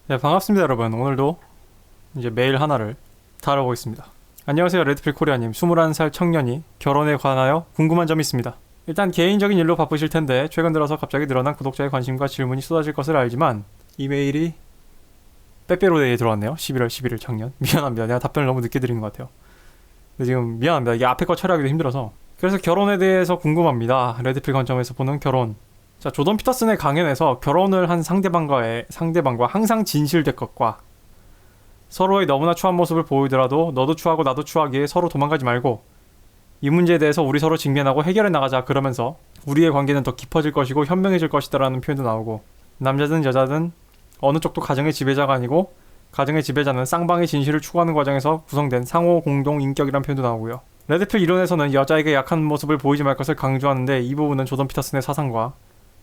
네, 반갑습니다, 여러분. 오늘도 이제 메일 하나를 다뤄보겠습니다. 안녕하세요, 레드필 코리아님. 21살 청년이 결혼에 관하여 궁금한 점이 있습니다. 일단 개인적인 일로 바쁘실 텐데 최근 들어서 갑자기 늘어난 구독자의 관심과 질문이 쏟아질 것을 알지만 이 메일이 빼빼로데이에 들어왔네요. 11월 11일 작년. 미안합니다. 내가 답변을 너무 늦게 드린 것 같아요. 근데 지금 미안합니다. 이게 앞에 거 처리하기도 힘들어서. 그래서 결혼에 대해서 궁금합니다. 레드필 관점에서 보는 결혼. 자, 조던 피터슨의 강연에서 결혼을 한 상대방과 항상 진실될 것과 서로의 너무나 추한 모습을 보이더라도 너도 추하고 나도 추하기에 서로 도망가지 말고 이 문제에 대해서 우리 서로 직면하고 해결해 나가자, 그러면서 우리의 관계는 더 깊어질 것이고 현명해질 것이다라는 표현도 나오고, 남자든 여자든 어느 쪽도 가정의 지배자가 아니고 가정의 지배자는 쌍방의 진실을 추구하는 과정에서 구성된 상호 공동 인격이라는 표현도 나오고요. 레드필 이론에서는 여자에게 약한 모습을 보이지 말 것을 강조하는데 이 부분은 조던 피터슨의 사상과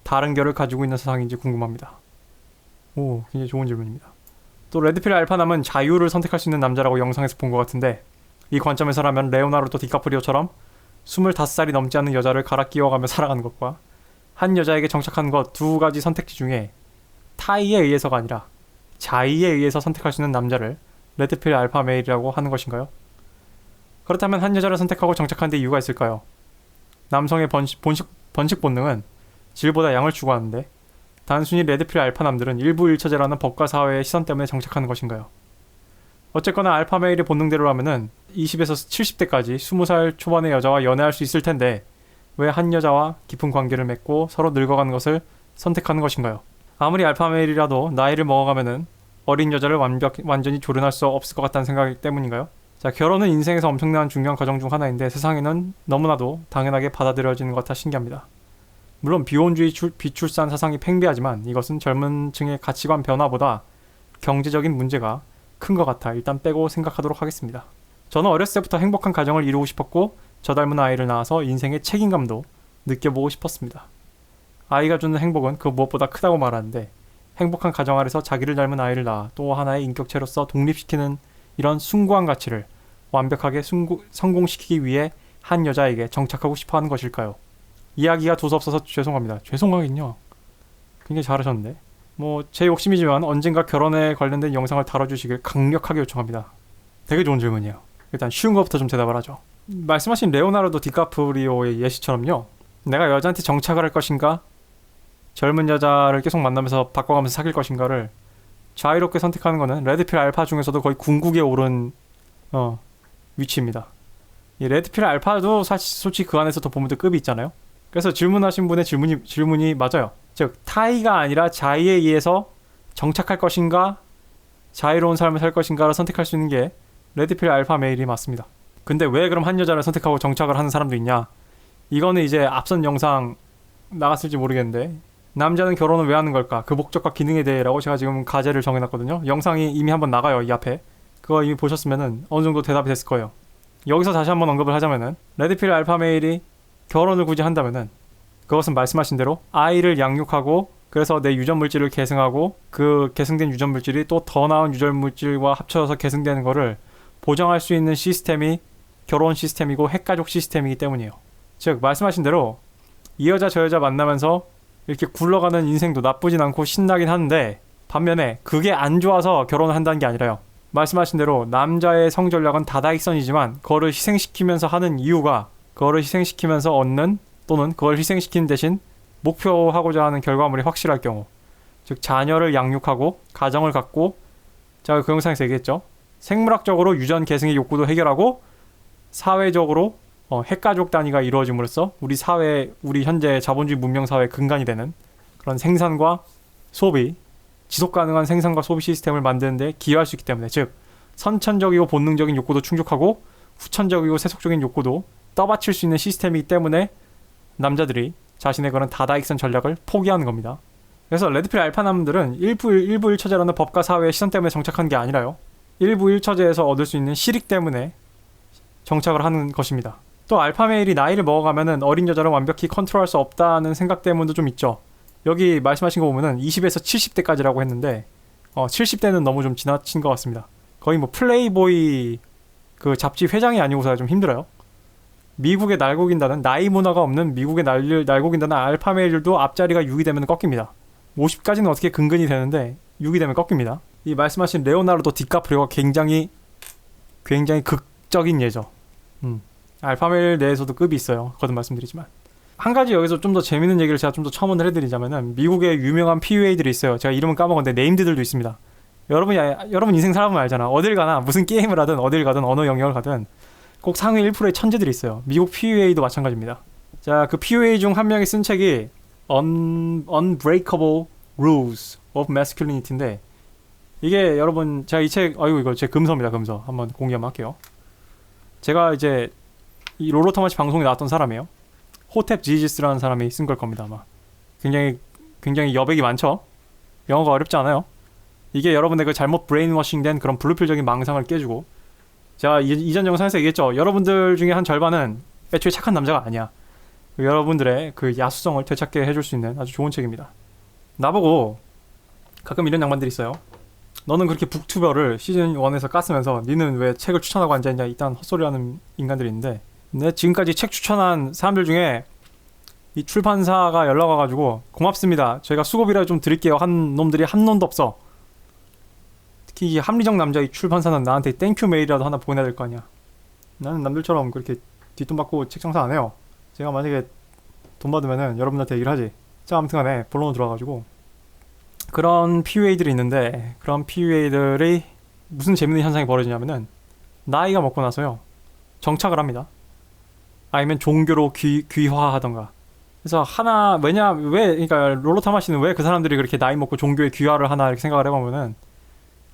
다른 결을 가지고 있는 사상인지 궁금합니다. 오, 굉장히 좋은 질문입니다. 또 레드필 알파남은 자유를 선택할 수 있는 남자라고 영상에서 본 것 같은데, 이 관점에서라면 레오나르도 디카프리오처럼 25살이 넘지 않는 여자를 갈아 끼워가며 살아가는 것과 한 여자에게 정착하는 것 두 가지 선택지 중에 타의에 의해서가 아니라 자의에 의해서 선택할 수 있는 남자를 레드필 알파 메일이라고 하는 것인가요? 그렇다면 한 여자를 선택하고 정착하는 데 이유가 있을까요? 남성의 번식 본능은 질보다 양을 추구하는데 단순히 레드필 알파남들은 일부 일처제라는 법과 사회의 시선 때문에 정착하는 것인가요? 어쨌거나 알파 메일의 본능대로라면은 20에서 70대까지 20살 초반의 여자와 연애할 수 있을 텐데 왜 한 여자와 깊은 관계를 맺고 서로 늙어가는 것을 선택하는 것인가요? 아무리 알파 메일이라도 나이를 먹어가면은 어린 여자를 완전히 조련할 수 없을 것 같다는 생각 때문인가요? 자, 결혼은 인생에서 엄청난 중요한 과정 중 하나인데 세상에는 너무나도 당연하게 받아들여지는 것 같아 신기합니다. 물론 비혼주의 비출산 사상이 팽배하지만 이것은 젊은 층의 가치관 변화보다 경제적인 문제가 큰 것 같아 일단 빼고 생각하도록 하겠습니다. 저는 어렸을 때부터 행복한 가정을 이루고 싶었고 저 닮은 아이를 낳아서 인생의 책임감도 느껴보고 싶었습니다. 아이가 주는 행복은 그 무엇보다 크다고 말하는데 행복한 가정 아래서 자기를 닮은 아이를 낳아 또 하나의 인격체로서 독립시키는 이런 숭고한 가치를 완벽하게 성공시키기 위해 한 여자에게 정착하고 싶어하는 것일까요? 이야기가 두서없어서 죄송합니다. 죄송하긴요. 굉장히 잘하셨는데. 제 욕심이지만 언젠가 결혼에 관련된 영상을 다뤄주시길 강력하게 요청합니다. 되게 좋은 질문이에요. 일단 쉬운 것부터 좀 대답을 하죠. 말씀하신 레오나르도 디카프리오의 예시처럼요. 내가 여자한테 정착을 할 것인가? 젊은 여자를 계속 만나면서 바꿔가면서 사귈 것인가를 자유롭게 선택하는 거는 레드필 알파 중에서도 거의 궁극에 오른 위치입니다. 이 레드필 알파도 사실 솔직히 그 안에서 더 보면 더 급이 있잖아요. 그래서 질문하신 분의 질문이 맞아요. 즉 타의가 아니라 자의에 의해서 정착할 것인가 자유로운 삶을 살 것인가를 선택할 수 있는 게 레드필 알파 메일이 맞습니다. 근데 왜 그럼 한 여자를 선택하고 정착을 하는 사람도 있냐? 이거는 이제 앞선 영상 나갔을지 모르겠는데 남자는 결혼을 왜 하는 걸까? 그 목적과 기능에 대해라고 제가 지금 과제를 정해놨거든요. 영상이 이미 한번 나가요. 이 앞에. 그거 이미 보셨으면은 어느 정도 대답이 됐을 거예요. 여기서 다시 한번 언급을 하자면은 레드필 알파 메일이 결혼을 굳이 한다면은 그것은 말씀하신 대로 아이를 양육하고 그래서 내 유전물질을 계승하고 그 계승된 유전물질이 또 더 나은 유전물질과 합쳐져서 계승되는 거를 보장할 수 있는 시스템이 결혼 시스템이고 핵가족 시스템이기 때문이에요. 즉 말씀하신 대로 이 여자 저 여자 만나면서 이렇게 굴러가는 인생도 나쁘진 않고 신나긴 하는데 반면에 그게 안 좋아서 결혼을 한다는 게 아니라요. 말씀하신 대로 남자의 성전략은 다다익선이지만 그거를 희생시키면서 하는 이유가 그거를 희생시키면서 얻는 또는 그걸 희생시키는 대신 목표하고자 하는 결과물이 확실할 경우, 즉 자녀를 양육하고 가정을 갖고, 제가 그 영상에서 얘기했죠. 생물학적으로 유전 계승의 욕구도 해결하고 사회적으로 핵가족 단위가 이루어짐으로써 우리 사회, 우리 현재 자본주의 문명 사회의 근간이 되는 그런 생산과 소비, 지속 가능한 생산과 소비 시스템을 만드는 데 기여할 수 있기 때문에, 즉 선천적이고 본능적인 욕구도 충족하고 후천적이고 세속적인 욕구도 떠받칠 수 있는 시스템이기 때문에 남자들이 자신의 그런 다다익선 전략을 포기하는 겁니다. 그래서 레드필 알파남들은 일부 일처제라는 법과 사회의 시선 때문에 정착한 게 아니라요. 일부 일처제에서 얻을 수 있는 실익 때문에 정착을 하는 것입니다. 또 알파메일이 나이를 먹어가면은 어린 여자를 완벽히 컨트롤할 수 없다는 생각 때문도 좀 있죠. 여기 말씀하신 거 보면은 20에서 70대까지라고 했는데 70대는 너무 좀 지나친 것 같습니다. 거의 플레이보이 그 잡지 회장이 아니고서야 좀 힘들어요. 미국의 날고긴다는 나이 문화가 없는 미국의 날고긴다는 알파메일들도 앞자리가 6이 되면 꺾입니다. 50까지는 어떻게 근근이 되는데 6이 되면 꺾입니다. 이 말씀하신 레오나르도 디카프리오가 굉장히 극적인 예죠. 알파메일 내에서도 급이 있어요. 거듭 말씀드리지만. 한 가지 여기서 좀 더 재밌는 얘기를 제가 좀 더 첨언을 해드리자면은 미국의 유명한 PUA들이 있어요. 제가 이름은 까먹었는데 네임드들도 있습니다. 여러분 인생 살아보면 알잖아. 어딜 가나 무슨 게임을 하든 어딜 가든 어느 영역을 가든 꼭 상위 1%의 천재들이 있어요. 미국 PUA도 마찬가지입니다. 자, 그 PUA 중 한 명이 쓴 책이 Unbreakable Rules of Masculinity인데 이게 여러분 제가 이 책 이거 제 금서입니다. 금서 한번 공개 한번 할게요. 제가 이제 이 롤러터마치 방송에 나왔던 사람이에요. 호탭 지지스라는 사람이 쓴 걸 겁니다. 아마 굉장히 여백이 많죠. 영어가 어렵지 않아요. 이게 여러분의 그 잘못 브레인워싱된 그런 블루필적인 망상을 깨주고, 제가 이전 영상에서 얘기했죠. 여러분들 중에 한 절반은 애초에 착한 남자가 아니야. 여러분들의 그 야수성을 되찾게 해줄 수 있는 아주 좋은 책입니다. 나보고 가끔 이런 양반들이 있어요. 너는 그렇게 북튜버를 시즌 1에서 깠으면서 니는 왜 책을 추천하고 앉아있냐, 이딴 헛소리하는 인간들이 있는데, 내 지금까지 책 추천한 사람들 중에 이 출판사가 연락 와가지고 고맙습니다, 저희가 수고비라도 좀 드릴게요 한 놈들이 한 놈도 없어. 특히 이 합리적 남자 이 출판사는 나한테 땡큐 메일이라도 하나 보내야 될 거 아니야. 나는 남들처럼 그렇게 뒷돈 받고 책 장사 안 해요. 제가 만약에 돈 받으면은 여러분한테 얘기를 하지. 자, 아무튼 간에 본론으로 들어와가지고, 그런 PUA들이 있는데, 그런 PUA들이 무슨 재밌는 현상이 벌어지냐면은 나이가 먹고 나서요 정착을 합니다. 아니면 종교로 귀화하던가. 그래서 그러니까 롤러타마시는 왜 그 사람들이 그렇게 나이 먹고 종교에 귀화를 하나 이렇게 생각을 해보면은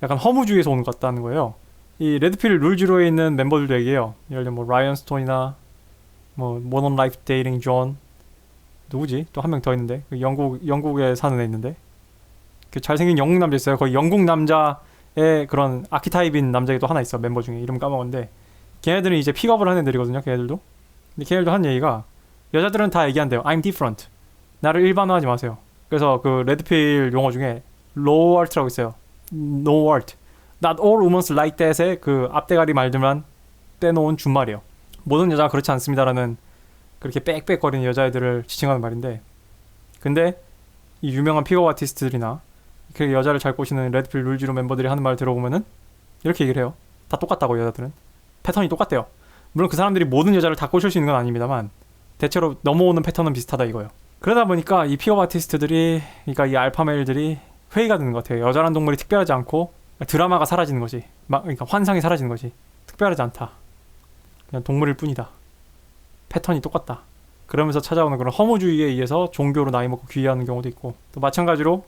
약간 허무주의에서 오는 것 같다는 거예요. 이 레드필 룰지로에 있는 멤버들도 얘기해요. 예를 들면 뭐 라이언 스톤이나 뭐 모던 라이프 데이팅 존, 누구지? 또 한 명 더 있는데 그 영국에 사는 애 있는데 그 잘생긴 영국 남자 있어요. 거의 영국 남자의 그런 아키타입인 남자가 또 하나 있어. 멤버 중에 이름 까먹었는데 걔네들은 이제 픽업을 하는 애들이거든요. 걔네들도. 근데 걔네들도 한 얘기가, 여자들은 다 얘기한대요. I'm different. 나를 일반화하지 마세요. 그래서 그 레드필 용어 중에 low art라고 있어요. No art. Not all women like that의 그 앞대가리 말들만 빼놓은 준말이에요. 모든 여자가 그렇지 않습니다라는 그렇게 빽빽거리는 여자애들을 지칭하는 말인데, 근데 이 유명한 픽업 아티스트들이나 그 여자를 잘 꼬시는 레드필 룰지로 멤버들이 하는 말 들어보면은 이렇게 얘기를 해요. 다 똑같다고. 여자들은 패턴이 똑같대요. 물론 그 사람들이 모든 여자를 다 꼬실 수 있는 건 아닙니다만 대체로 넘어오는 패턴은 비슷하다 이거예요. 그러다 보니까 이 픽업 아티스트들이, 그러니까 이 알파메일들이 회의가 드는 것 같아요. 여자란 동물이 특별하지 않고 드라마가 사라지는 거지. 그러니까 환상이 사라지는 거지. 특별하지 않다. 그냥 동물일 뿐이다. 패턴이 똑같다. 그러면서 찾아오는 그런 허무주의에 의해서 종교로 나이 먹고 귀의하는 경우도 있고, 또 마찬가지로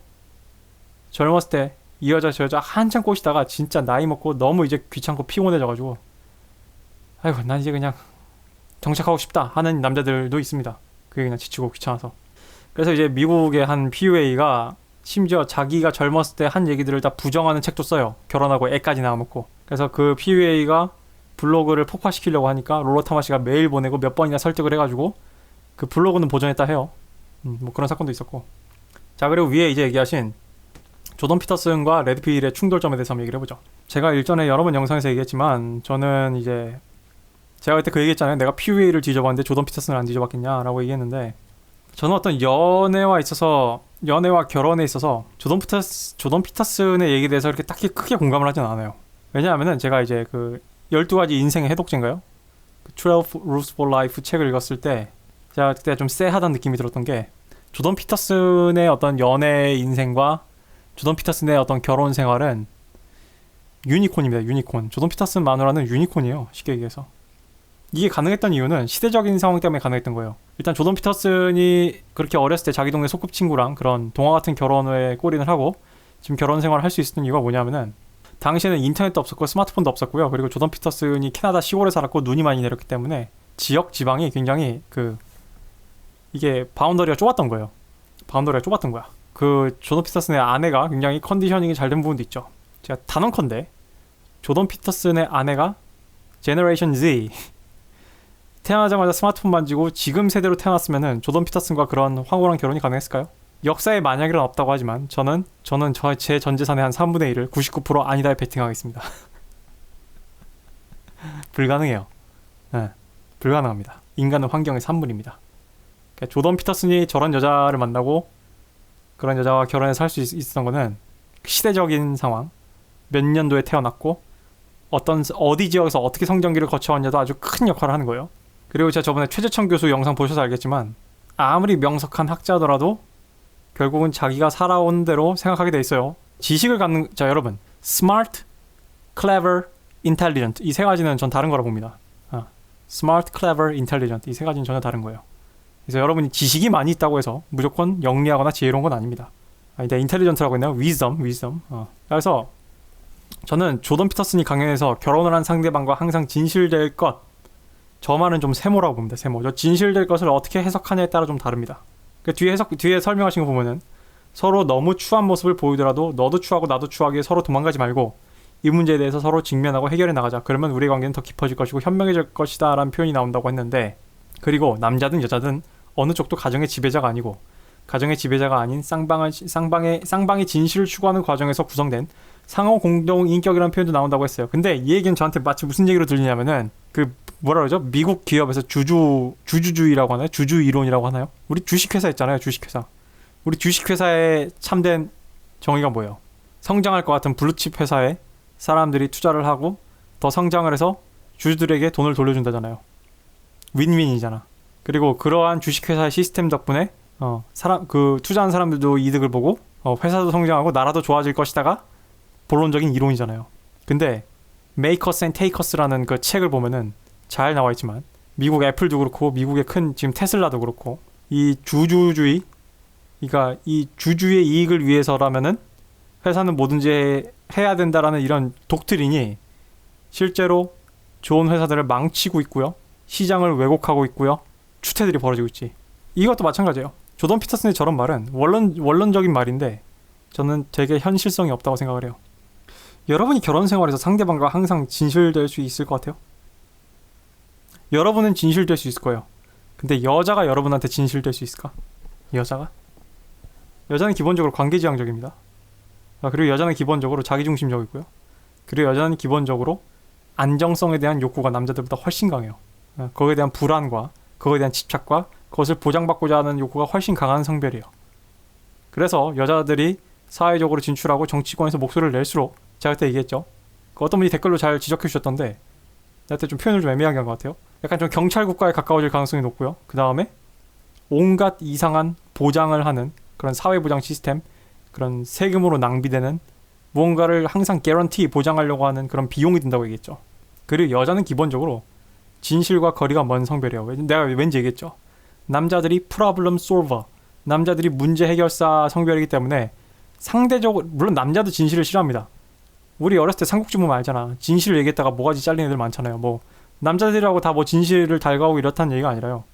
젊었을 때 이 여자 저 여자 한참 꼬시다가 진짜 나이 먹고 너무 이제 귀찮고 피곤해져가지고 아이고 난 이제 그냥 정착하고 싶다 하는 남자들도 있습니다. 그게 그냥 지치고 귀찮아서. 그래서 이제 미국의 한 PUA가 심지어 자기가 젊었을 때 한 얘기들을 다 부정하는 책도 써요. 결혼하고 애까지 낳아먹고. 그래서 그 PUA가 블로그를 폭파시키려고 하니까 롤러타마시가 메일 보내고 몇 번이나 설득을 해가지고 그 블로그는 보존했다 해요. 뭐 그런 사건도 있었고. 자, 그리고 위에 이제 얘기하신 조던 피터슨과 레드필의 충돌점에 대해서 한번 얘기를 해보죠. 제가 일전에 여러 번 영상에서 얘기했지만, 저는 이제 제가 그때 그 얘기했잖아요. 내가 PUA를 뒤져봤는데 조던 피터슨을 안 뒤져봤겠냐 라고 얘기했는데, 저는 어떤 연애와 결혼에 있어서 조던 피터슨의 얘기에 대해서 그렇게 딱히 크게 공감을 하진 않아요. 왜냐하면은 제가 이제 그 12가지 인생의 해독제인가요? 그 12 Rules for Life 책을 읽었을 때 제가 그때 좀 쎄하다는 느낌이 들었던 게, 조던 피터슨의 어떤 연애 인생과 조던 피터슨의 어떤 결혼 생활은 유니콘입니다. 유니콘. 조던 피터슨 마누라는 유니콘이에요. 쉽게 얘기해서. 이게 가능했던 이유는 시대적인 상황 때문에 가능했던 거예요. 일단 조던 피터슨이 그렇게 어렸을 때 자기 동네 소꿉친구랑 그런 동화 같은 결혼에 골인을 하고 지금 결혼 생활을 할 수 있었던 이유가 뭐냐면은, 당시에는 인터넷도 없었고 스마트폰도 없었고요. 그리고 조던 피터슨이 캐나다 시골에 살았고 눈이 많이 내렸기 때문에 지역 지방이 굉장히 이게 바운더리가 좁았던 거예요. 바운더리가 좁았던 거야. 그 조던 피터슨의 아내가 굉장히 컨디셔닝이 잘 된 부분도 있죠. 제가 단언컨대 조던 피터슨의 아내가 제너레이션 Z 태어나자마자 스마트폰 만지고 지금 세대로 태어났으면은 조던 피터슨과 그런 황홀한 결혼이 가능했을까요? 역사에 만약이란 없다고 하지만 저는 제 전 재산의 한 3분의 1을 99% 아니다에 베팅하겠습니다. 불가능해요. 네, 불가능합니다. 인간은 환경의 산물입니다. 그러니까 조던 피터슨이 저런 여자를 만나고 그런 여자와 결혼해서 살 수 있었던 거는 시대적인 상황, 몇 년도에 태어났고 어디 지역에서 어떻게 성장기를 거쳐왔냐도 아주 큰 역할을 하는 거예요. 그리고 제가 저번에 최재천 교수 영상 보셔서 알겠지만 아무리 명석한 학자더라도 결국은 자기가 살아온 대로 생각하게 돼 있어요. 지식을 갖는 자 여러분 smart, clever, intelligent 이 세 가지는 전 다른 거라 봅니다. smart, clever, intelligent 이 세 가지는 전혀 다른 거예요. 그래서 여러분이 지식이 많이 있다고 해서 무조건 영리하거나 지혜로운 건 아닙니다. 내가 intelligent라고 했나요? wisdom. 그래서 저는 조던 피터슨이 강연에서 결혼을 한 상대방과 항상 진실될 것 저 말은 좀 세모라고 봅니다. 세모. 저 진실될 것을 어떻게 해석하냐에 따라 좀 다릅니다. 그 뒤에 설명하신 거 보면은 서로 너무 추한 모습을 보이더라도 너도 추하고 나도 추하게 서로 도망가지 말고 이 문제에 대해서 서로 직면하고 해결해 나가자. 그러면 우리의 관계는 더 깊어질 것이고 현명해질 것이다 라는 표현이 나온다고 했는데 그리고 남자든 여자든 어느 쪽도 가정의 지배자가 아니고 가정의 지배자가 아닌 쌍방의 진실을 추구하는 과정에서 구성된 상호 공동 인격이라는 표현도 나온다고 했어요. 근데 이 얘기는 저한테 마치 무슨 얘기로 들리냐면은 그 뭐라 그러죠? 미국 기업에서 주주주의라고 하나요? 주주 이론이라고 하나요? 우리 주식회사 있잖아요. 주식회사. 우리 주식회사의 참된 정의가 뭐예요? 성장할 것 같은 블루칩 회사에 사람들이 투자를 하고 더 성장을 해서 주주들에게 돈을 돌려준다잖아요. 윈윈이잖아. 그리고 그러한 주식회사의 시스템 덕분에 투자한 사람들도 이득을 보고 회사도 성장하고 나라도 좋아질 것이다가 본론적인 이론이잖아요. 근데 Makers and Takers라는 그 책을 보면은 잘 나와 있지만 미국 애플도 그렇고 미국의 큰 지금 테슬라도 그렇고 이 주주주의 그러니까 이 주주의 이익을 위해서라면은 회사는 뭐든지 해야 된다라는 이런 독트린이 실제로 좋은 회사들을 망치고 있고요. 시장을 왜곡하고 있고요. 추태들이 벌어지고 있지. 이것도 마찬가지예요. 조던 피터슨의 저런 말은 원론적인 말인데 저는 되게 현실성이 없다고 생각을 해요. 여러분이 결혼 생활에서 상대방과 항상 진실될 수 있을 것 같아요? 여러분은 진실될 수 있을 거예요. 근데 여자가 여러분한테 진실될 수 있을까? 여자는 기본적으로 관계지향적입니다. 그리고 여자는 기본적으로 자기중심적이고요. 그리고 여자는 기본적으로 안정성에 대한 욕구가 남자들보다 훨씬 강해요. 거기에 대한 불안과 거기에 대한 집착과 그것을 보장받고자 하는 욕구가 훨씬 강한 성별이에요. 그래서 여자들이 사회적으로 진출하고 정치권에서 목소리를 낼수록 제가 그때 얘기했죠. 어떤 분이 댓글로 잘 지적해 주셨던데 나한테 좀 표현을 좀 애매하게 한 것 같아요. 약간 좀 경찰 국가에 가까워질 가능성이 높고요. 그 다음에 온갖 이상한 보장을 하는 그런 사회보장 시스템, 그런 세금으로 낭비되는 무언가를 항상 개런티 보장하려고 하는 그런 비용이 든다고 얘기했죠. 그리고 여자는 기본적으로 진실과 거리가 먼 성별이에요. 내가 왠지 얘기했죠. 남자들이 프로블럼 솔버, 남자들이 문제 해결사 성별이기 때문에 상대적으로 물론 남자도 진실을 싫어합니다. 우리 어렸을 때 삼국지 보면 알잖아. 진실을 얘기했다가 모가지 잘린 애들 많잖아요. 뭐 남자들이라고 다 뭐 진실을 달가오고 이렇다는 얘기가 아니라요.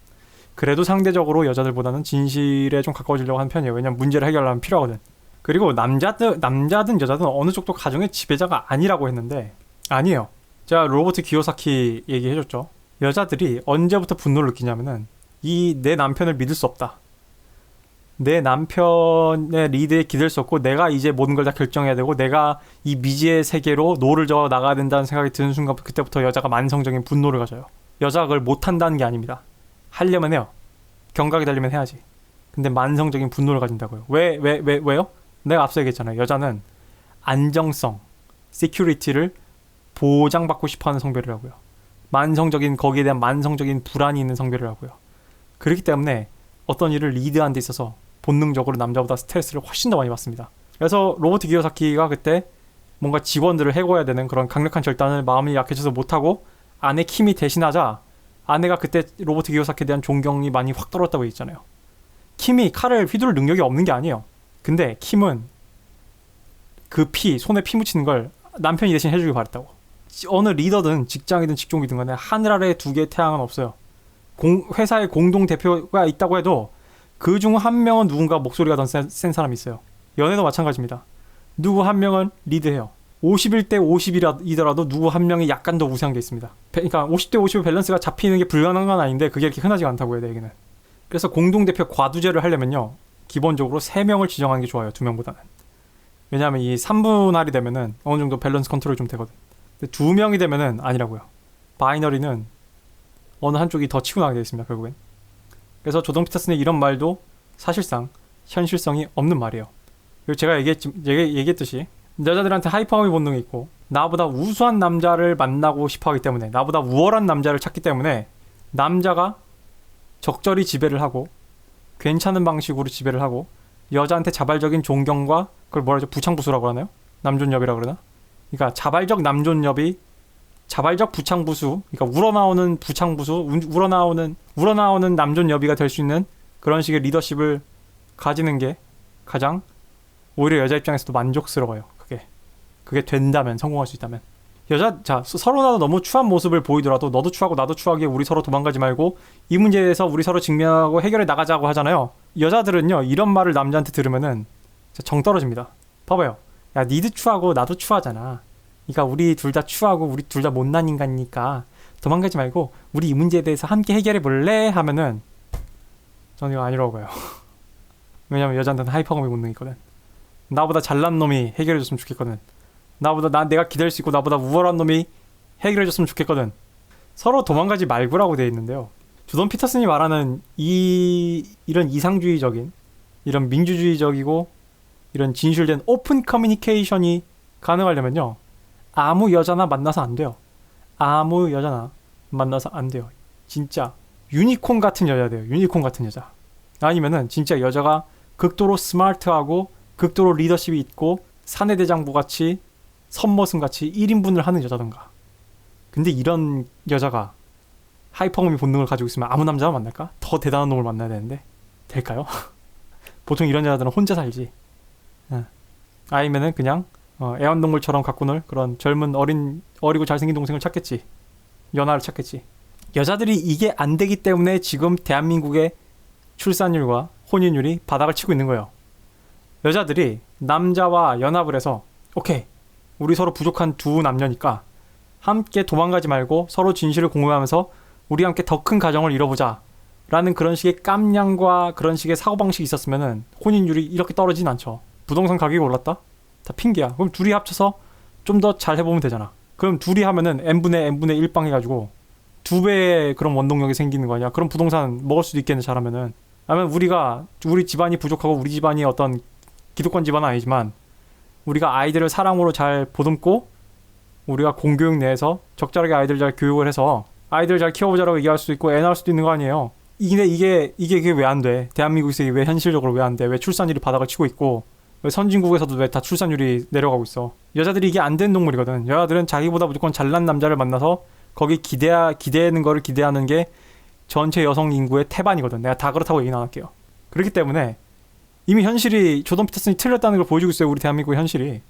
그래도 상대적으로 여자들보다는 진실에 좀 가까워지려고 하는 편이에요. 왜냐면 문제를 해결하면 필요하거든. 그리고 남자든 여자든 어느 쪽도 가정의 지배자가 아니라고 했는데 아니에요. 제가 로버트 기요사키 얘기해줬죠. 여자들이 언제부터 분노를 느끼냐면은 내 남편을 믿을 수 없다. 내 남편의 리드에 기댈 수 없고 내가 이제 모든 걸 다 결정해야 되고 내가 이 미지의 세계로 노를 저어 나가야 된다는 생각이 드는 순간 그때부터 여자가 만성적인 분노를 가져요. 여자가 그걸 못한다는 게 아닙니다. 하려면 해요. 경각이 달리면 해야지. 근데 만성적인 분노를 가진다고요. 왜요? 내가 앞서 얘기했잖아요. 여자는 안정성, 시큐리티를 보장받고 싶어하는 성별이라고요. 거기에 대한 만성적인 불안이 있는 성별이라고요. 그렇기 때문에 어떤 일을 리드하는 데 있어서 본능적으로 남자보다 스트레스를 훨씬 더 많이 받습니다. 그래서 로버트 기요사키가 그때 뭔가 직원들을 해고해야 되는 그런 강력한 결단을 마음이 약해져서 못하고 아내 킴이 대신하자 아내가 그때 로버트 기요사키에 대한 존경이 많이 확 떨어졌다고 했잖아요. 킴이 칼을 휘두를 능력이 없는 게 아니에요. 근데 킴은 손에 피 묻히는 걸 남편이 대신 해주길 바랬다고. 어느 리더든 직장이든 직종이든 간에 하늘 아래에 두 개의 태양은 없어요. 회사의 공동 대표가 있다고 해도 그 중 한 명은 누군가 목소리가 더 센 사람이 있어요. 연애도 마찬가지입니다. 누구 한 명은 리드해요. 51대 50이더라도 누구 한 명이 약간 더 우세한 게 있습니다. 그러니까 50대 50의 밸런스가 잡히는 게 불가능한 건 아닌데 그게 이렇게 흔하지가 않다고 해야 돼, 얘기는. 그래서 공동대표 과두제를 하려면요. 기본적으로 3명을 지정하는 게 좋아요. 2명보다는. 왜냐하면 이 3분할이 되면은 어느 정도 밸런스 컨트롤이 좀 되거든. 근데 2명이 되면은 아니라고요. 바이너리는 어느 한쪽이 더 치고 나가게 되어 있습니다. 결국엔. 그래서 조던 피터슨의 이런 말도 사실상 현실성이 없는 말이에요. 그리고 제가 얘기했듯이 여자들한테 하이퍼가미 본능이 있고 나보다 우수한 남자를 만나고 싶어하기 때문에 나보다 우월한 남자를 찾기 때문에 남자가 적절히 지배를 하고 괜찮은 방식으로 지배를 하고 여자한테 자발적인 존경과 그걸 뭐라 하죠? 부창부수라고 하나요? 남존여비라고 그러나? 그러니까 자발적 남존여비 자발적 부창부수 그러니까 우러나오는 부창부수 우러나오는 남존여비가 될 수 있는 그런 식의 리더십을 가지는 게 가장 오히려 여자 입장에서도 만족스러워요. 그게 된다면 성공할 수 있다면 서로 나도 너무 추한 모습을 보이더라도 너도 추하고 나도 추하게 우리 서로 도망가지 말고 이 문제에 대해서 우리 서로 직면하고 해결해 나가자고 하잖아요. 여자들은요 이런 말을 남자한테 들으면은 정 떨어집니다. 봐봐요. 야 니도 추하고 나도 추하잖아. 그러니까 우리 둘 다 추하고 우리 둘 다 못난 인간이니까 도망가지 말고 우리 이 문제에 대해서 함께 해결해 볼래? 하면은 저는 이거 아니라고 봐요. 왜냐면 여자한테는 하이퍼가미 본능이 있거든. 나보다 잘난 놈이 해결해줬으면 좋겠거든. 내가 기다릴 수 있고 나보다 우월한 놈이 해결해줬으면 좋겠거든. 서로 도망가지 말고라고 되어 있는데요. 조던 피터슨이 말하는 이런 이상주의적인 이런 민주주의적이고 이런 진실된 오픈 커뮤니케이션이 가능하려면요. 아무 여자나 만나서 안 돼요. 아무 여자나 만나서 안 돼요. 진짜 유니콘 같은 여자 돼요. 유니콘 같은 여자. 아니면은 진짜 여자가 극도로 스마트하고 극도로 리더십이 있고 사내대장부 같이 선머슴 같이 1인분을 하는 여자던가. 근데 이런 여자가 하이퍼가미 본능을 가지고 있으면 아무 남자나 만날까? 더 대단한 놈을 만나야 되는데 될까요? 보통 이런 여자들은 혼자 살지. 아니면은 그냥 애완동물처럼 갖고 놀 그런 젊은 어리고 잘생긴 동생을 찾겠지. 연하를 찾겠지. 여자들이 이게 안 되기 때문에 지금 대한민국의 출산율과 혼인율이 바닥을 치고 있는 거예요. 여자들이 남자와 연합을 해서 오케이 우리 서로 부족한 두 남녀니까 함께 도망가지 말고 서로 진실을 공유하면서 우리 함께 더 큰 가정을 이뤄보자 라는 그런 식의 깜냥과 그런 식의 사고방식이 있었으면은 혼인율이 이렇게 떨어지진 않죠. 부동산 가격이 올랐다? 다 핑계야. 그럼 둘이 합쳐서 좀 더 잘 해보면 되잖아. 그럼 둘이 하면은 n분의 1방 해가지고 2배의 그런 원동력이 생기는 거 아니야. 그럼 부동산 먹을 수도 있겠네 잘하면은. 아니면 우리 집안이 부족하고 우리 집안이 어떤 기득권 집안은 아니지만 우리가 아이들을 사랑으로 잘 보듬고 우리가 공교육 내에서 적절하게 아이들 잘 교육을 해서 아이들 잘 키워보자라고 얘기할 수도 있고 애 낳을 수도 있는 거 아니에요. 근데 이게 왜 안 돼? 대한민국에서 이게 왜 현실적으로 왜 안 돼? 왜 출산율이 바닥을 치고 있고 왜 선진국에서도 왜 다 출산율이 내려가고 있어? 여자들이 이게 안 되는 동물이거든. 여자들은 자기보다 무조건 잘난 남자를 만나서 거기 기대하는 거를 기대하는 게 전체 여성 인구의 태반이거든. 내가 다 그렇다고 얘기는 안 할게요. 그렇기 때문에 이미 현실이 조던 피터슨이 틀렸다는 걸 보여주고 있어요. 우리 대한민국의 현실이.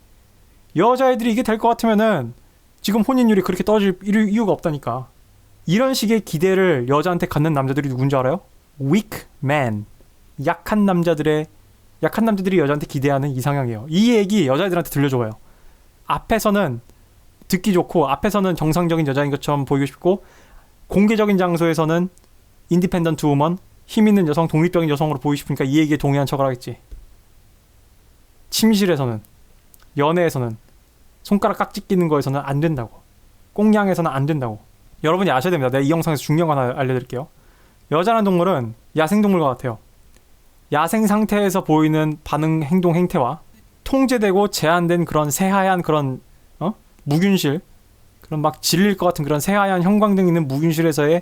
여자애들이 이게 될 것 같으면은 지금 혼인율이 그렇게 떨어질 이유가 없다니까. 이런 식의 기대를 여자한테 갖는 남자들이 누군지 알아요? weak man. 약한 남자들이 여자한테 기대하는 이상형이에요. 이 얘기 여자애들한테 들려줘봐요. 앞에서는 듣기 좋고 앞에서는 정상적인 여자인 것처럼 보이고 싶고 공개적인 장소에서는 인디펜던트 우먼 힘있는 여성, 독립적인 여성으로 보이고 싶으니까 이 얘기에 동의한 척을 하겠지. 침실에서는 연애에서는 손가락 깍지 끼는 거에서는 안 된다고. 꽁냥에서는 안 된다고. 여러분이 아셔야 됩니다. 내가 이 영상에서 중요한 거 하나 알려드릴게요. 여자라는 동물은 야생동물과 같아요. 야생 상태에서 보이는 반응, 행동, 행태와 통제되고 제한된 그런 새하얀 그런 무균실, 그런 막 질릴 것 같은 그런 새하얀 형광등 있는 무균실에서의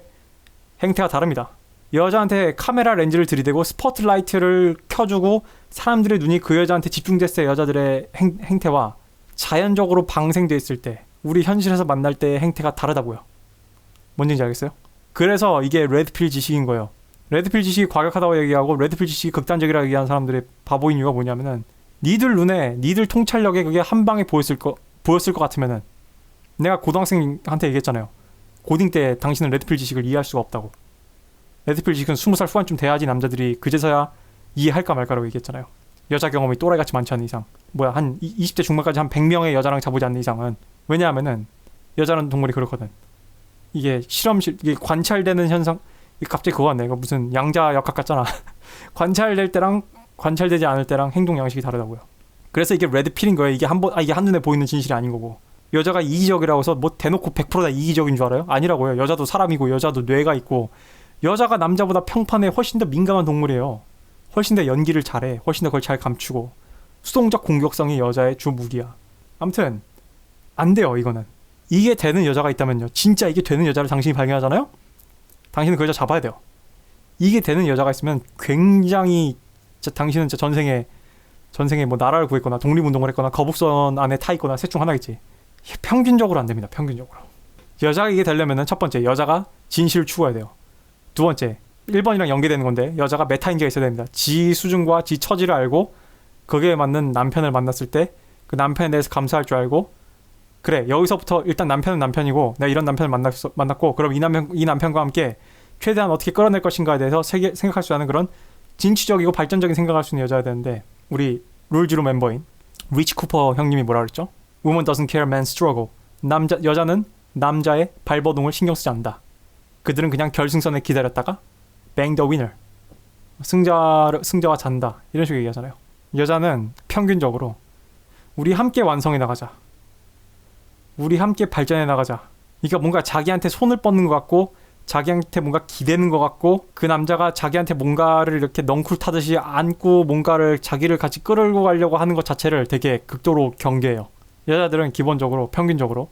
행태가 다릅니다. 여자한테 카메라 렌즈를 들이대고 스포트라이트를 켜주고 사람들의 눈이 그 여자한테 집중됐을 때 여자들의 행태와 자연적으로 방생돼 있을 때 우리 현실에서 만날 때의 행태가 다르다고요. 뭔지 알겠어요? 그래서 이게 레드필 지식인 거예요. 레드필 지식이 과격하다고 얘기하고 레드필 지식이 극단적이라고 얘기하는 사람들의 바보인 이유가 뭐냐면은 니들 눈에 니들 통찰력에 그게 한 방에 보였을 것 같으면은 내가 고등학생한테 얘기했잖아요. 고딩 때 당신은 레드필 지식을 이해할 수가 없다고. 레드필 지식은 20살 후반쯤 돼야지 남자들이 그제서야 이해할까 말까라고 얘기했잖아요. 여자 경험이 또라이같이 많지 않은 이상, 한 20대 중반까지 한 100명의 여자랑 자보지 않는 이상은. 왜냐하면은 여자라는 동물이 그렇거든. 이게 이게 관찰되는 현상. 갑자기 그거 같네. 이거 무슨 양자 역학 같잖아. 관찰될 때랑 관찰되지 않을 때랑 행동 양식이 다르다고요. 그래서 이게 레드필인 거예요. 이게 이게 한눈에 보이는 진실이 아닌 거고. 여자가 이기적이라고 해서 뭐 대놓고 100%다 이기적인 줄 알아요? 아니라고요. 여자도 사람이고 여자도 뇌가 있고 여자가 남자보다 평판에 훨씬 더 민감한 동물이에요. 훨씬 더 연기를 잘해. 훨씬 더 그걸 잘 감추고 수동적 공격성이 여자의 주 무기야. 아무튼 안 돼요. 이거는 이게 되는 여자가 있다면요, 진짜 이게 되는 여자를 당신이 발견하잖아요. 당신은 그 여자 잡아야 돼요. 이게 되는 여자가 있으면 굉장히 당신은 진짜 전생에 뭐 나라를 구했거나 독립운동을 했거나 거북선 안에 타 있거나 셋 중 하나겠지. 평균적으로 안 됩니다. 평균적으로. 여자가 이게 되려면은 첫 번째, 여자가 진실을 추구해야 돼요. 두 번째, 1번이랑 연계되는 건데 여자가 메타인지가 있어야 됩니다. 지 수준과 지 처지를 알고 거기에 맞는 남편을 만났을 때 그 남편에 대해서 감사할 줄 알고, 그래 여기서부터 일단 남편은 남편이고 내가 이런 남편을 만났고 그럼 이 남편과 함께 최대한 어떻게 끌어낼 것인가에 대해서 생각할 수 있는 그런 진취적이고 발전적인 생각할 수 있는 여자여야 되는데, 우리 룰지로 멤버인 리치 쿠퍼 형님이 뭐라 그랬죠? Woman doesn't care, man struggle. 여자는 남자의 발버둥을 신경 쓰지 않는다. 그들은 그냥 결승선에 기다렸다가 bang the winner, 승자와 잔다, 이런 식으로 얘기하잖아요. 여자는 평균적으로 우리 함께 완성해 나가자, 우리 함께 발전해 나가자, 그러니까 뭔가 자기한테 손을 뻗는 것 같고 자기한테 뭔가 기대는 것 같고 그 남자가 자기한테 뭔가를 이렇게 넝쿨 타듯이 안고 뭔가를 자기를 같이 끌고 가려고 하는 것 자체를 되게 극도로 경계해요. 여자들은 기본적으로 평균적으로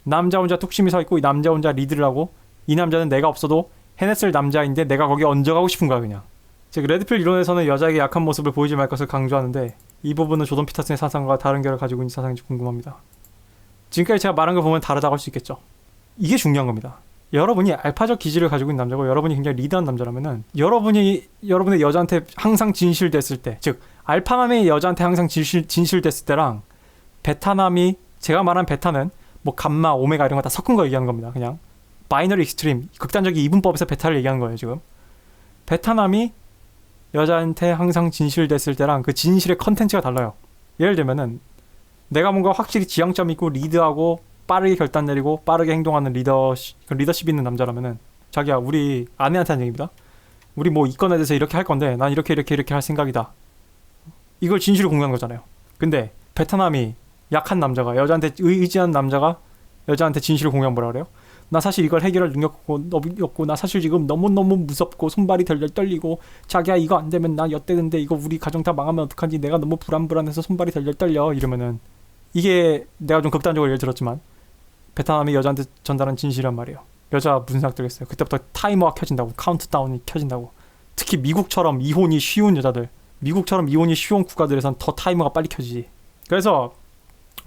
남자 혼자 뚝심이 서 있고 이 남자 혼자 리드를 하고, 이 남자는 내가 없어도 해냈을 남자인데 내가 거기에 얹어가고 싶은 거야 그냥. 즉 레드필 이론에서는 여자에게 약한 모습을 보이지 말 것을 강조하는데, 이 부분은 조던 피터슨의 사상과 다른 결을 가지고 있는 사상인지 궁금합니다. 지금까지 제가 말한 걸 보면 다르다고 할 수 있겠죠. 이게 중요한 겁니다. 여러분이 알파적 기질을 가지고 있는 남자고 여러분이 굉장히 리드한 남자라면은 여러분의 여자한테 항상 진실됐을 때, 즉 알파남이 여자한테 항상 진실됐을 때랑 베타남이, 제가 말한 베타는 뭐 감마, 오메가 이런 거 다 섞은 거 얘기하는 겁니다. 그냥 바이너리 익스트림, 극단적인 이분법에서 베타를 얘기하는 거예요 지금. 베타남이 여자한테 항상 진실됐을 때랑 그 진실의 컨텐츠가 달라요. 예를 들면은 내가 뭔가 확실히 지향점 있고 리드하고 빠르게 결단 내리고 빠르게 행동하는 리더십 있는 남자라면은, 자기야 우리 아내한테 한 얘기입니다. 우리 뭐 이 건에 대해서 이렇게 할 건데 난 이렇게 할 생각이다. 이걸 진실을 공유하는 거잖아요. 근데 베트남이 약한 남자가, 여자한테 의지한 남자가 여자한테 진실을 공유하면 뭐라 그래요? 나 사실 이걸 해결할 능력이 없고 나 사실 지금 너무너무 무섭고 손발이 덜덜 떨리고, 자기야 이거 안 되면 나 엿대는데 이거 우리 가정 다 망하면 어떡하지, 내가 너무 불안해서 손발이 덜덜 떨려, 이러면은, 이게 내가 좀 극단적으로 예를 들었지만 베트남이 여자한테 전달한 진실이란 말이에요. 여자 무슨 생각 들겠어요? 그때부터 타이머가 켜진다고, 카운트다운이 켜진다고. 특히 미국처럼 이혼이 쉬운 국가들에선 더 타이머가 빨리 켜지지. 그래서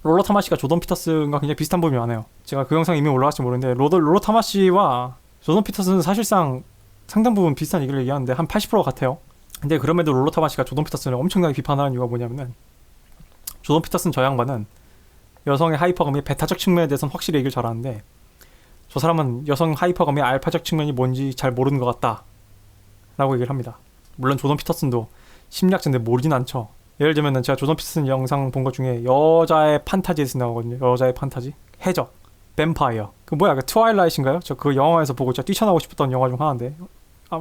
롤러 타마시가 조던 피터슨과 굉장히 비슷한 부분이 많아요. 제가 그 영상 이미 올라갈지 모르는데 롤러 타마시와 조던 피터슨은 사실상 상당 부분 비슷한 얘기를 얘기하는데 한 80% 같아요. 근데 그럼에도 롤러 타마시가 조던 피터슨을 엄청나게 비판하는 이유가 뭐냐면은, 조던 피터슨 저 양반은 여성의 하이퍼감의 베타적 측면에 대해서는 확실히 얘기를 잘하는데, 저 사람은 여성 하이퍼감의 알파적 측면이 뭔지 잘 모르는 것 같다 라고 얘기를 합니다. 물론 조던 피터슨도 심리학자인데 모르진 않죠. 예를 들면 제가 조던 피터슨 영상 본 것 중에 여자의 판타지에서 나오거든요. 여자의 판타지? 해적, 뱀파이어, 그 트와일라이트인가요? 저 그 영화에서 보고 진짜 뛰쳐나오고 싶었던 영화 중 하나인데,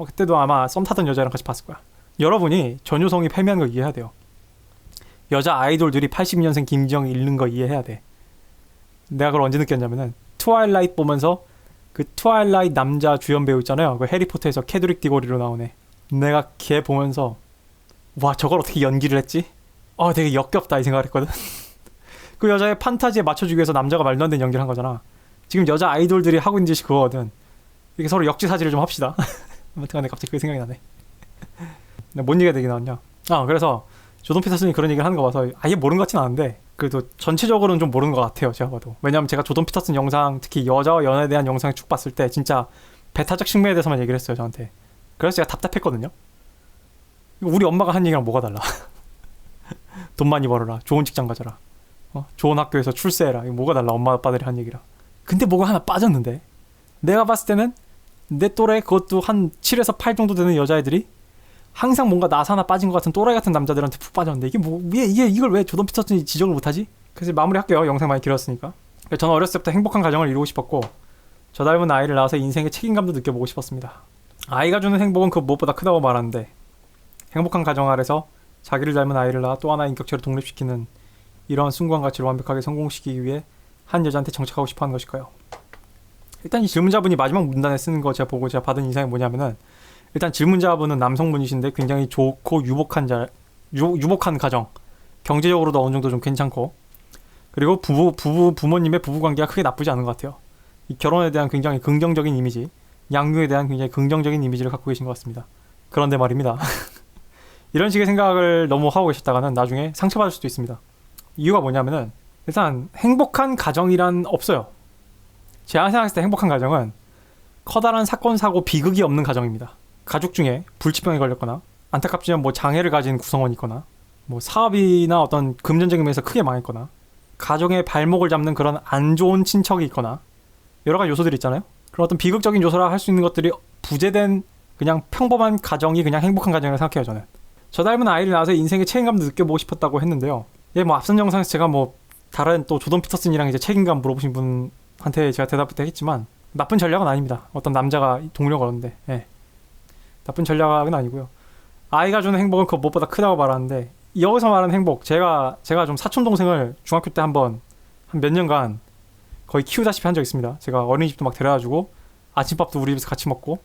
그때도 아마 썸 타던 여자랑 같이 봤을 거야. 여러분이 전유성이 패미한 거 이해해야 돼요. 여자 아이돌들이 82년생 김지영 읽는 거 이해해야 돼. 내가 그걸 언제 느꼈냐면은 트와일라이트 보면서 그 트와일라이트 남자 주연 배우 있잖아요. 그 해리포터에서 캐드릭 디고리로 나오네. 내가 걔 보면서 와 저걸 어떻게 연기를 했지? 되게 역겹다 이 생각을 했거든. 그 여자의 판타지에 맞춰주기 위해서 남자가 말도 안 되는 연기를 한 거잖아. 지금 여자 아이돌들이 하고 있는 짓이 그거거든. 이렇게 서로 역지사지를 좀 합시다. 아무튼 간에 갑자기 그게 생각이 나네. 뭔 얘기가 되게 나왔냐. 그래서 조던 피터슨이 그런 얘기를 하는 거 봐서 아예 모르는 것 같진 않은데, 그래도 전체적으로는 좀 모르는 것 같아요 제가 봐도. 왜냐면 제가 조던 피터슨 영상, 특히 여자와 연애에 대한 영상을 쭉 봤을 때 진짜 베타적 측면에 대해서만 얘기를 했어요 저한테. 그래서 제가 답답했거든요. 우리 엄마가 한 얘기랑 뭐가 달라. 돈 많이 벌어라, 좋은 직장 가져라, 좋은 학교에서 출세해라, 이거 뭐가 달라 엄마 아빠들이 한 얘기랑. 근데 뭐가 하나 빠졌는데, 내가 봤을 때는 내 또래, 그것도 한 7에서 8 정도 되는 여자애들이 항상 뭔가 나사나 빠진 것 같은 또라이 같은 남자들한테 푹 빠졌는데, 이걸 왜 조던 피터슨이 지적을 못하지? 그래서 마무리할게요. 영상 많이 길었으니까. 저는 어렸을 때부터 행복한 가정을 이루고 싶었고, 저 닮은 아이를 낳아서 인생의 책임감도 느껴보고 싶었습니다. 아이가 주는 행복은 그 무엇보다 크다고 말하는데, 행복한 가정 아래서 자기를 닮은 아이를 낳아 또 하나의 인격체로 독립시키는 이러한 숭고한 가치를 완벽하게 성공시키기 위해 한 여자한테 정착하고 싶어하는 것일까요? 일단 이 질문자분이 마지막 문단에 쓰는 거 제가 보고 제가 받은 인상이 뭐냐면은, 일단 질문자분은 남성분이신데 굉장히 좋고 유복한 가정, 경제적으로도 어느 정도 좀 괜찮고, 그리고 부모님의 부부관계가 크게 나쁘지 않은 것 같아요. 이 결혼에 대한 굉장히 긍정적인 이미지, 양육에 대한 굉장히 긍정적인 이미지를 갖고 계신 것 같습니다. 그런데 말입니다. 이런 식의 생각을 너무 하고 계셨다가는 나중에 상처받을 수도 있습니다. 이유가 뭐냐면은 일단 행복한 가정이란 없어요. 제가 생각했을 때 행복한 가정은 커다란 사건 사고 비극이 없는 가정입니다. 가족 중에 불치병에 걸렸거나 안타깝지만 뭐 장애를 가진 구성원이 있거나 뭐 사업이나 어떤 금전적인 면에서 크게 망했거나 가정의 발목을 잡는 그런 안 좋은 친척이 있거나 여러 가지 요소들이 있잖아요. 그런 어떤 비극적인 요소라 할 수 있는 것들이 부재된 그냥 평범한 가정이 그냥 행복한 가정이라고 생각해요. 저는 저 닮은 아이를 낳아서 인생의 책임감도 느껴보고 싶었다고 했는데요. 예, 뭐 앞선 영상에서 제가 뭐 다른 또 조던 피터슨이랑 이제 책임감 물어보신 분한테 제가 대답을 했지만 나쁜 전략은 아닙니다. 어떤 남자가 동료가 그러는데 예. 나쁜 전략은 아니고요. 아이가 주는 행복은 그 무엇보다 크다고 말하는데 여기서 말하는 행복, 제가 좀 사촌 동생을 중학교 때 한 몇 년간 거의 키우다시피 한 적 있습니다. 제가 어린이집도 막 데려다주고 아침밥도 우리 집에서 같이 먹고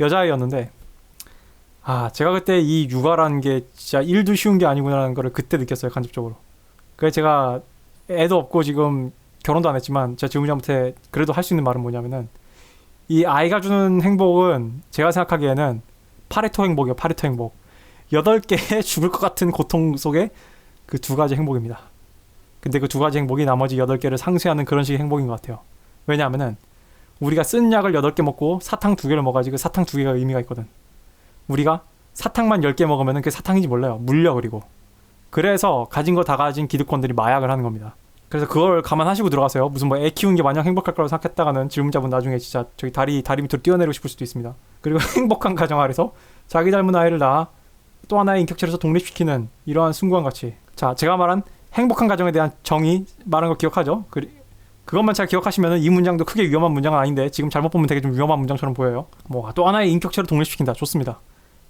여자아이였는데 제가 그때 이 육아라는 게 진짜 일도 쉬운 게 아니구나라는 걸 그때 느꼈어요. 간접적으로. 그래서 제가 애도 없고 지금 결혼도 안 했지만 제가 지금부터 그래도 할 수 있는 말은 뭐냐면은 이 아이가 주는 행복은 제가 생각하기에는 파레토 행복이에요. 파레토 행복. 8개의 죽을 것 같은 고통 속에 그 2가지 행복입니다. 근데 그 2가지 행복이 나머지 8개를 상쇄하는 그런 식의 행복인 것 같아요. 왜냐하면은 우리가 쓴 약을 8개 먹고 사탕 2개를 먹어야지 그 사탕 2개가 의미가 있거든. 우리가 사탕만 10개 먹으면은 그게 사탕인지 몰라요. 물려. 그리고 그래서 가진 거 다 가진 기득권들이 마약을 하는 겁니다. 그래서 그걸 감안하시고 들어가세요. 무슨 뭐 애 키우는 게 마냥 행복할 거라고 생각했다가는 질문자분 나중에 진짜 저기 다리 밑으로 뛰어내리고 싶을 수도 있습니다. 그리고 행복한 가정 아래서 자기 닮은 아이를 낳아 또 하나의 인격체로서 독립시키는 이러한 숭고한 가치. 자, 제가 말한 행복한 가정에 대한 정의 말한 거 기억하죠? 그것만 잘 기억하시면은 이 문장도 크게 위험한 문장은 아닌데 지금 잘못 보면 되게 좀 위험한 문장처럼 보여요. 뭐 또 하나의 인격체로 독립시킨다. 좋습니다.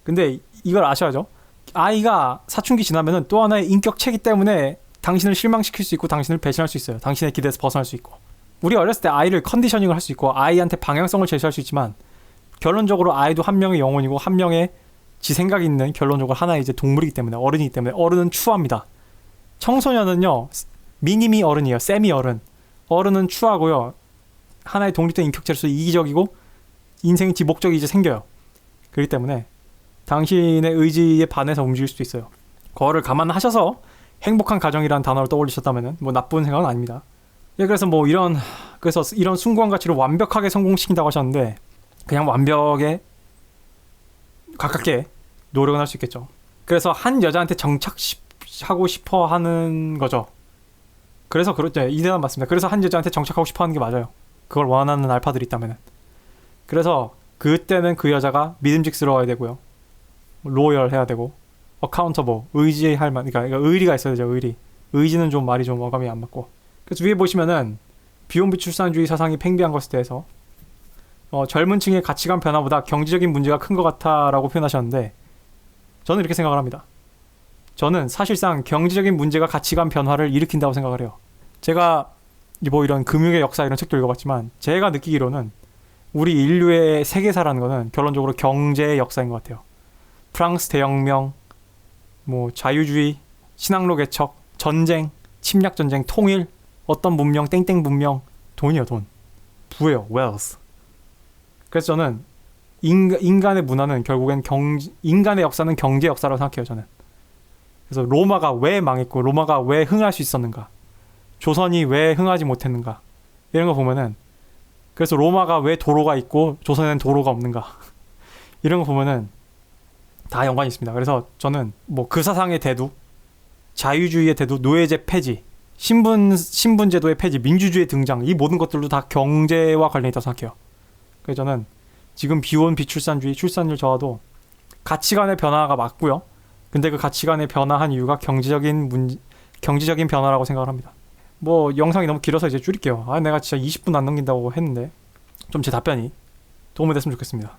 근데 이걸 아셔야죠. 아이가 사춘기 지나면은 또 하나의 인격체이기 때문에 당신을 실망시킬 수 있고 당신을 배신할 수 있어요. 당신의 기대에서 벗어날 수 있고. 우리 어렸을 때 아이를 컨디셔닝을 할 수 있고 아이한테 방향성을 제시할 수 있지만 결론적으로 아이도 한 명의 영혼이고 한 명의 지 생각이 있는 결론적으로 하나의 이제 동물이기 때문에 어른이기 때문에 어른은 추합니다. 청소년은요 미니미 어른이에요. 세미 어른. 어른은 추하고요. 하나의 독립된 인격체로서 이기적이고 인생의 지 목적이 이제 생겨요. 그렇기 때문에 당신의 의지에 반해서 움직일 수도 있어요. 그거를 감안하셔서 행복한 가정이라는 단어를 떠올리셨다면은 뭐 나쁜 생각은 아닙니다. 예, 그래서 이런 숭고한 가치를 완벽하게 성공시킨다고 하셨는데 그냥 완벽에 가깝게 노력은 할 수 있겠죠. 그래서 한 여자한테 정착하고 싶어 하는 거죠. 그래서 그렇죠. 이 대답 맞습니다. 그래서 한 여자한테 정착하고 싶어 하는 게 맞아요. 그걸 원하는 알파들이 있다면은. 그래서 그때는 그 여자가 믿음직스러워야 되고요. 로열 해야 되고 어카운터블, 의지할 만, 그러니까 의리가 있어야 되죠. 의지는 좀 말이 좀 어감이 안 맞고. 그래서 위에 보시면은 비혼비출산주의 사상이 팽배한 것에 대해서 젊은 층의 가치관 변화보다 경제적인 문제가 큰 것 같아라고 표현하셨는데 저는 이렇게 생각을 합니다. 저는 사실상 경제적인 문제가 가치관 변화를 일으킨다고 생각을 해요. 제가 뭐 이런 금융의 역사 이런 책도 읽어봤지만 제가 느끼기로는 우리 인류의 세계사라는 거는 결론적으로 경제의 역사인 것 같아요. 프랑스 대혁명, 뭐 자유주의, 신앙로 개척, 전쟁, 침략전쟁, 통일, 어떤 문명, 땡땡 문명, 돈이에요. 돈. 부예요. wealth. 그래서 저는 인간의 문화는 결국엔 인간의 역사는 경제 역사라고 생각해요. 저는. 그래서 로마가 왜 망했고 로마가 왜 흥할 수 있었는가, 조선이 왜 흥하지 못했는가, 이런 거 보면은, 그래서 로마가 왜 도로가 있고 조선에는 도로가 없는가 이런 거 보면은 다 연관이 있습니다. 그래서 저는 뭐 그 사상의 대두, 자유주의의 대두, 노예제 폐지, 신분제도의 폐지, 민주주의 등장, 이 모든 것들도 다 경제와 관련이 있다고 생각해요. 그래서 저는 지금 비혼 비출산주의, 출산율 저하도 가치관의 변화가 맞고요. 근데 그 가치관의 변화한 이유가 경제적인 변화라고 생각을 합니다. 뭐 영상이 너무 길어서 이제 줄일게요. 내가 진짜 20분 안 넘긴다고 했는데 좀 제 답변이 도움이 됐으면 좋겠습니다.